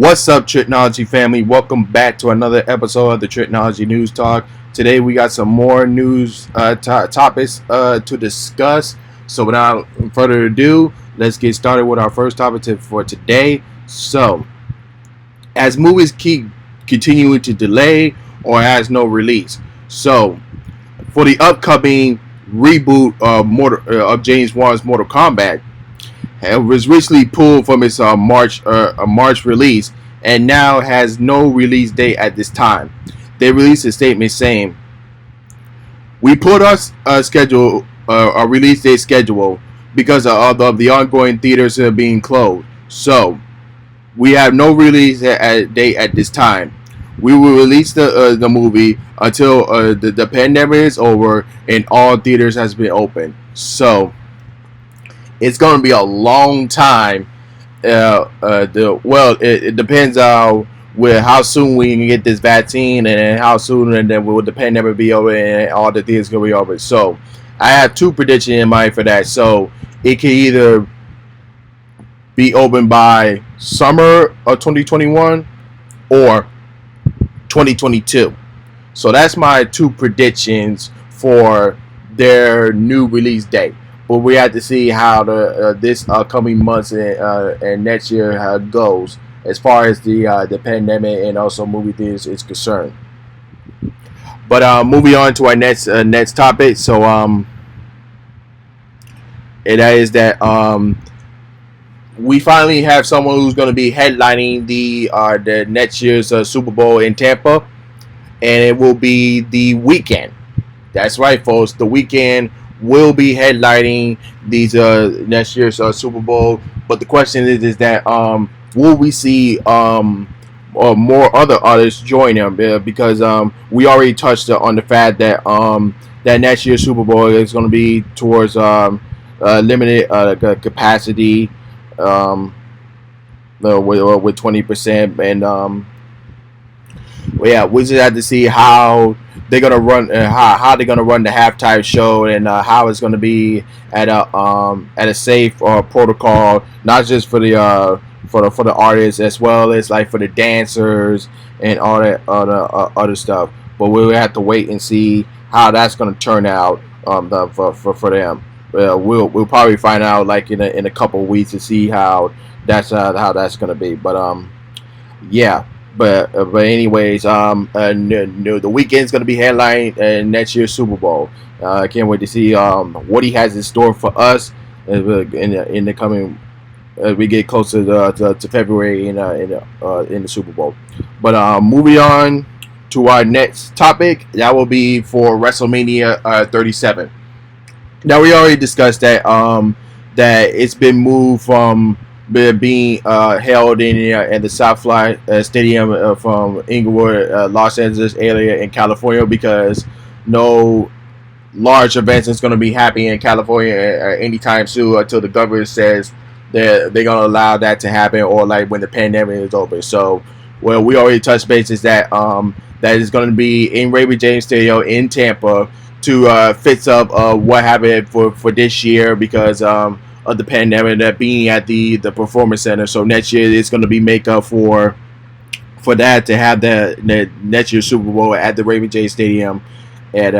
What's up, Tricology family? Welcome back to another episode of the Tricology News Talk. Today we got some more news topics to discuss. So without further ado, let's get started with our first topic for today. So, as movies keep continuing to delay or has no release. So, for the upcoming reboot of James Wan's Mortal Kombat, it was recently pulled from its March release and now has no release date at this time. They released a statement saying, "We put our release date schedule because of the ongoing theaters being closed. So we have no release date at this time. We will release the movie until the pandemic is over and all theaters has been open." So it's going to be a long time. It depends on how soon we can get this vaccine and how soon and then will the pandemic be over and all the things going to be over. So I have two predictions in mind for that. So it can either be open by summer of 2021 or 2022. So that's my two predictions for their new release date. But we have to see how this coming months and next year goes as far as the pandemic and also movie theaters is concerned. But moving on to our next topic. So it is that we finally have someone who's going to be headlining the next year's Super Bowl in Tampa, and it will be The Weeknd. That's right, folks. The Weeknd will be headlining these next year's Super Bowl. But the question is that will we see more other artists join them? Because we already touched on the fact that that next year's Super Bowl is going to be towards limited capacity with 20%, and we just have to see how they're gonna run how they're gonna run the halftime show, and how it's gonna be at a safe protocol, not just for the artists as well as like for the dancers and all that other stuff. But we'll have to wait and see how that's gonna turn out for them. We'll probably find out like in a couple of weeks to see how that's gonna be. But yeah. But anyways, the Weeknd's gonna be headlining next year's Super Bowl. I can't wait to see what he has in store for us in the coming as we get closer to February in the Super Bowl. But moving on to our next topic, that will be for Wrestlemania 37. Now we already discussed that that it's been moved from being held in the South Fly Stadium from Inglewood, Los Angeles area in California, because no large events is going to be happening in California anytime soon until the government says they're going to allow that to happen, or like when the pandemic is over. So, well, we already touched bases that that is going to be in Raymond James Stadium in Tampa to fix up what happened for this year because of the pandemic, that being at the Performance Center. So next year it's going to be make up for that, to have the next year's Super Bowl at the Raymond James Stadium in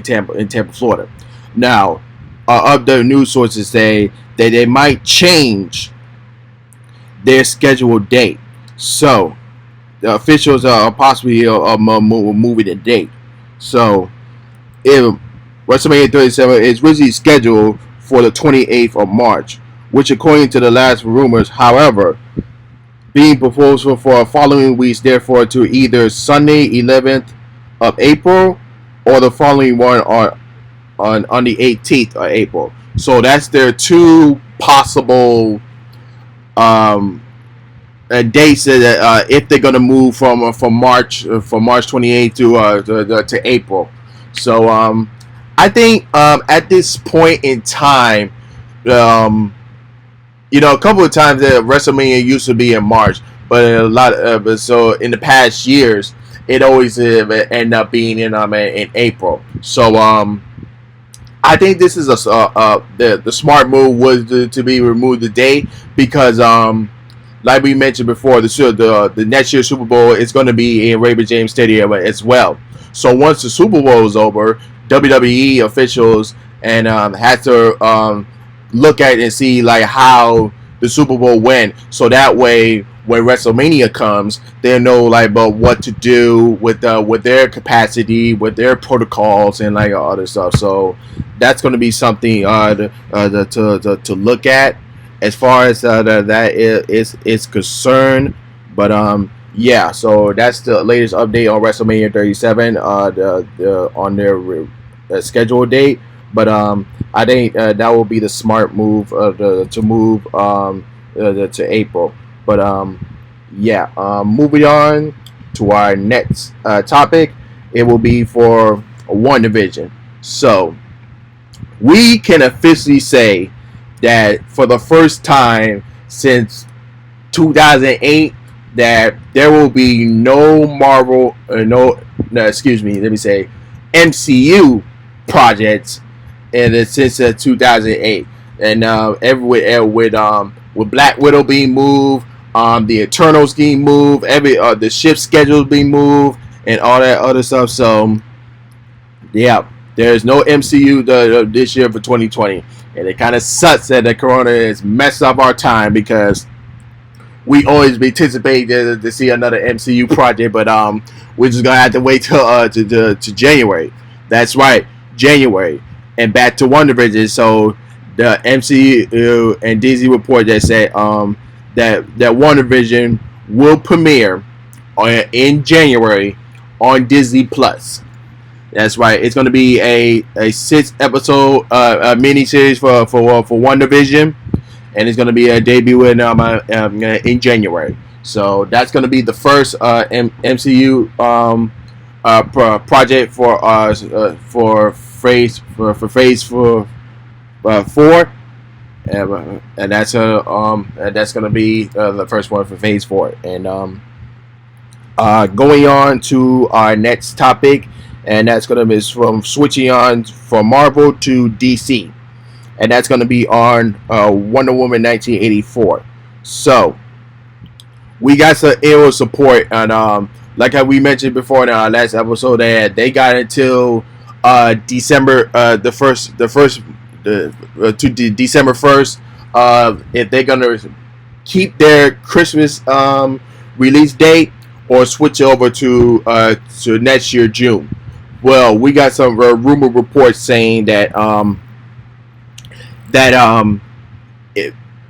Tampa, Florida. Now, other news sources say that they might change their scheduled date. So the officials are possibly moving the date. So if WrestleMania 37 is originally scheduled for the 28th of March, which according to the last rumors, however, being proposed for following weeks, therefore to either Sunday 11th of April or the following one on the 18th of April. So that's their two possible dates that if they're gonna move from March 28th to April. So I think at this point in time, a couple of times that WrestleMania used to be in March, but so in the past years, it always end up being in April. So I think this is the smart move was to be removed the date, because like we mentioned before, the next year's Super Bowl is going to be in Raymond James Stadium as well. So once the Super Bowl is over, WWE officials and had to look at it and see like how the Super Bowl went, so that way when WrestleMania comes, they know like about what to do with their capacity, with their protocols, and like other stuff. So that's going to be something to look at as far as that is concerned. But yeah, so that's the latest update on WrestleMania 37 on their schedule date. But I think that will be the smart move to move to April. But yeah, moving on to our next topic, it will be for WandaVision. So we can officially say that for the first time since 2008, that there will be no Marvel, excuse me, let me say MCU projects and since 2008, and everywhere with Black Widow being moved, the Eternals being moved, the ship schedules being moved, and all that other stuff. So yeah, there's no MCU this year for 2020, and it kind of sucks that the Corona has messed up our time because we always be anticipating to see another MCU project, but we're just gonna have to wait till to January. That's right, January. And back to WandaVision. So the MCU and Disney report that said that WandaVision will premiere in January on Disney Plus. That's right. It's going to be a 6-episode mini series for WandaVision, and it's going to be a debut in January. So that's going to be the first MCU project for Phase 4, and that's going to be the first one for Phase 4. And going on to our next topic, and that's going to be from switching on from Marvel to DC, and that's going to be on Wonder Woman 1984. So we got some aerial support, and like how we mentioned before in our last episode, that they got until December December 1st if they're gonna keep their Christmas release date or switch over to next year June. Well, we got some rumor reports saying that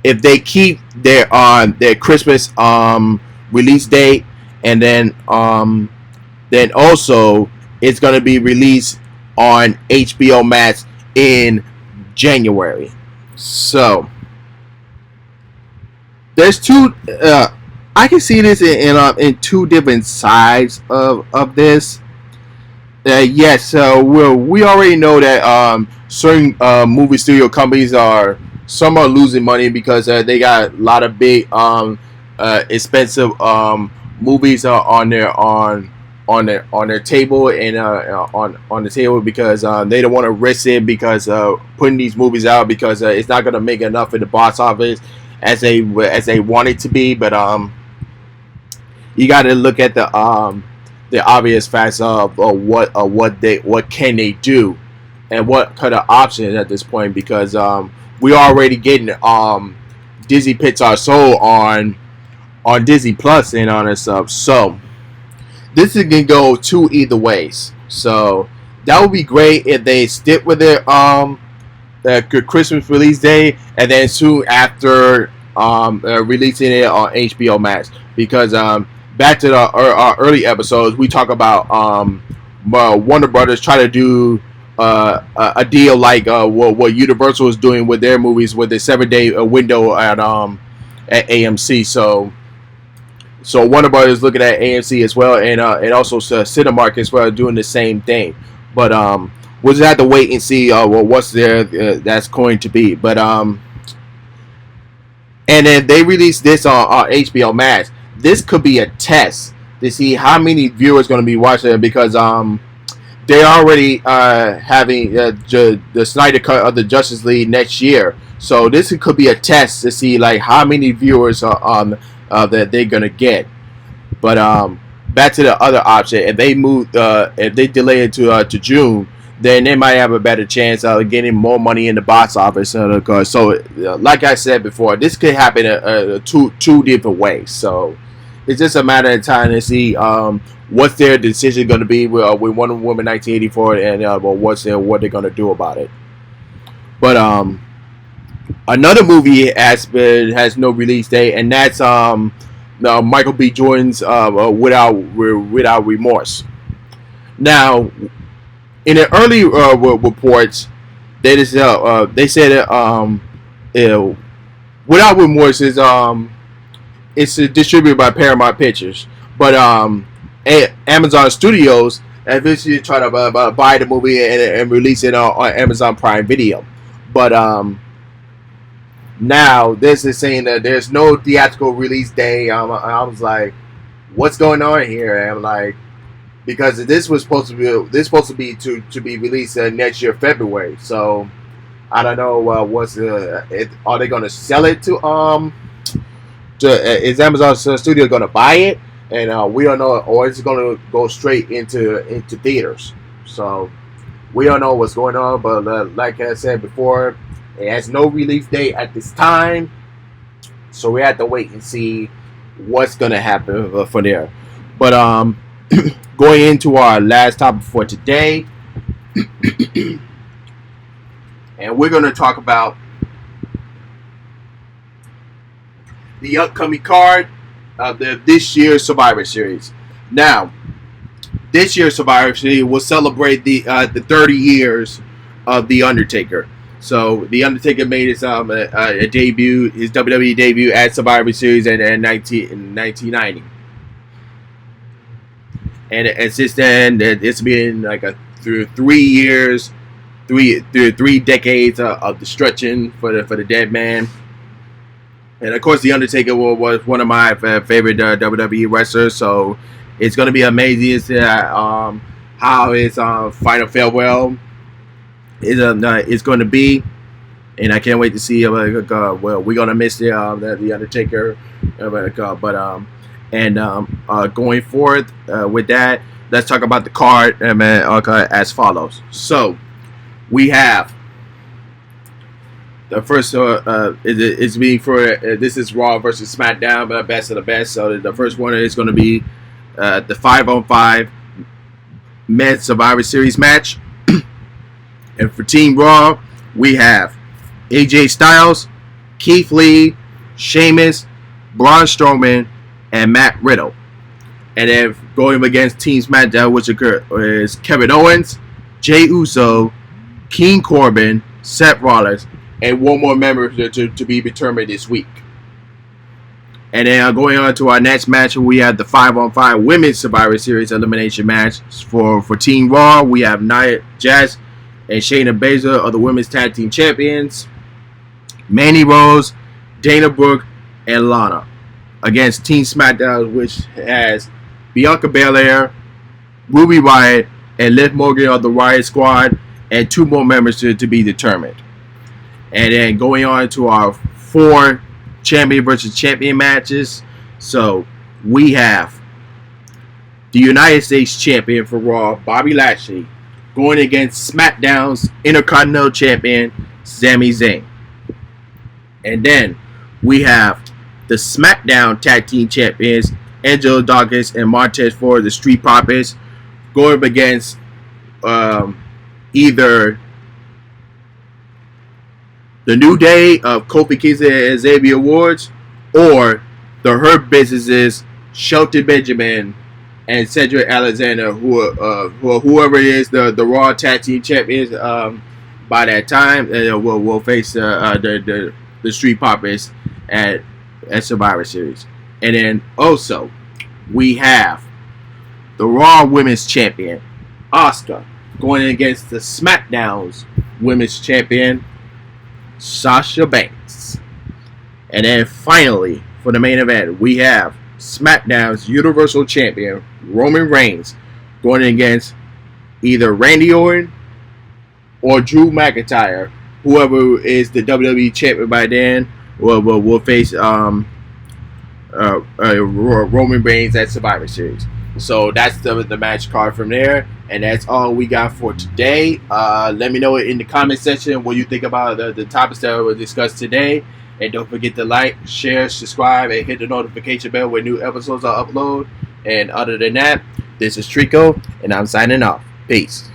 if they keep their Christmas release date, and then also it's gonna be released on HBO Max in January. So there's two. I can see this in two different sides of this. Yes, so we already know that certain movie studio companies some are losing money because they got a lot of big expensive movies on their table, and on the table because they don't want to risk it because putting these movies out because it's not going to make enough in the box office as they want it to be. But you got to look at the obvious facts of what can they do and what kind of options at this point, because we already getting Disney Pixar Soul on Disney Plus and on this stuff. So this is gonna go either ways. So that would be great if they stick with their Christmas release day, and then soon after releasing it on HBO Max. Because back to our early episodes, we talk about Warner Brothers try to do a deal like what Universal is doing with their movies with a 7-day window at AMC. So Warner Brothers looking at AMC as well, and also Cinemark as well, doing the same thing. But we'll just have to wait and see what's there that's going to be. But and then they released this on HBO Max. This could be a test to see how many viewers going to be watching it, because they're already having the Snyder Cut of the Justice League next year. So this could be a test to see like how many viewers that they're gonna get. But back to the other option, if they delay it to June, then they might have a better chance of getting more money in the box office. So, like I said before, this could happen two different ways. So it's just a matter of time to see what's their decision going to be with Wonder Woman 1984 and what they're going to do about it. But another movie has no release date, and that's Michael B. Jordan's Without Remorse. Now, in the early reports, they said Without Remorse is it's distributed by Paramount Pictures, but Amazon Studios eventually try to buy the movie and release it on Amazon Prime Video. But now this is saying that there's no theatrical release day. I was like, what's going on here? And I'm like, because this was supposed to be to be released next year February. So I don't know are they going to sell it to is Amazon Studio going to buy it, and we don't know, or is it going to go straight into theaters? So we don't know what's going on. But like I said before, it has no release date at this time, so we have to wait and see what's going to happen for there. But going into our last topic for today, and we're going to talk about the upcoming card of this year's Survivor Series. Now, this year's Survivor Series will celebrate the 30 years of The Undertaker. So, The Undertaker made his debut, his WWE debut at Survivor Series in 1990. And since then, it's been like through 3 years, three decades of destruction for the dead man. And of course, The Undertaker was one of my favorite WWE wrestlers. So it's going to be amazing to see how his final farewell is going to be. And I can't wait to see. We're going to miss the Undertaker. Going forward with that, let's talk about the card as follows. So we have the first is being for this is Raw versus SmackDown, best of the best. So the first one is going to be the 5-on-5 Men's Survivor Series match. And for Team Raw, we have AJ Styles, Keith Lee, Sheamus, Braun Strowman, and Matt Riddle. And then going against Team SmackDown, which is Kevin Owens, Jey Uso, King Corbin, Seth Rollins, and one more member to be determined this week. And then going on to our next match, we have the 5-on-5 Women's Survivor Series elimination match. For Team Raw, we have Nia Jax and Shayna Baszler are the Women's Tag Team Champions. Mandy Rose, Dana Brooke, and Lana against Team SmackDown, which has Bianca Belair, Ruby Riott, and Liv Morgan of the Riott Squad, and two more members to be determined. And then going on to our 4 champion versus champion matches. So we have the United States champion for Raw, Bobby Lashley, going against SmackDown's Intercontinental champion, Sami Zayn. And then we have the SmackDown tag team champions, Angelo Dawkins and Montez Ford, the Street Profits, going up against either the New Day of Kofi Kingston and Xavier Woods, or the Hurt Businesses, Shelton Benjamin and Cedric Alexander, whoever it is, the Raw Tag Team Champions by that time, will face the Street Profits at Survivor Series. And then also we have the Raw Women's Champion, Asuka, going against the SmackDown's Women's Champion, Sasha Banks. And then finally, for the main event, we have SmackDown's Universal Champion, Roman Reigns, going against either Randy Orton or Drew McIntyre. Whoever is the WWE Champion by then will face Roman Reigns at Survivor Series. So that's the match card from there, and that's all we got for today. Let me know in the comment section what you think about the topics that were discussed today, and don't forget to like, share, subscribe, and hit the notification bell when new episodes are uploaded. And other than that, this is Trico, and I'm signing off. Peace.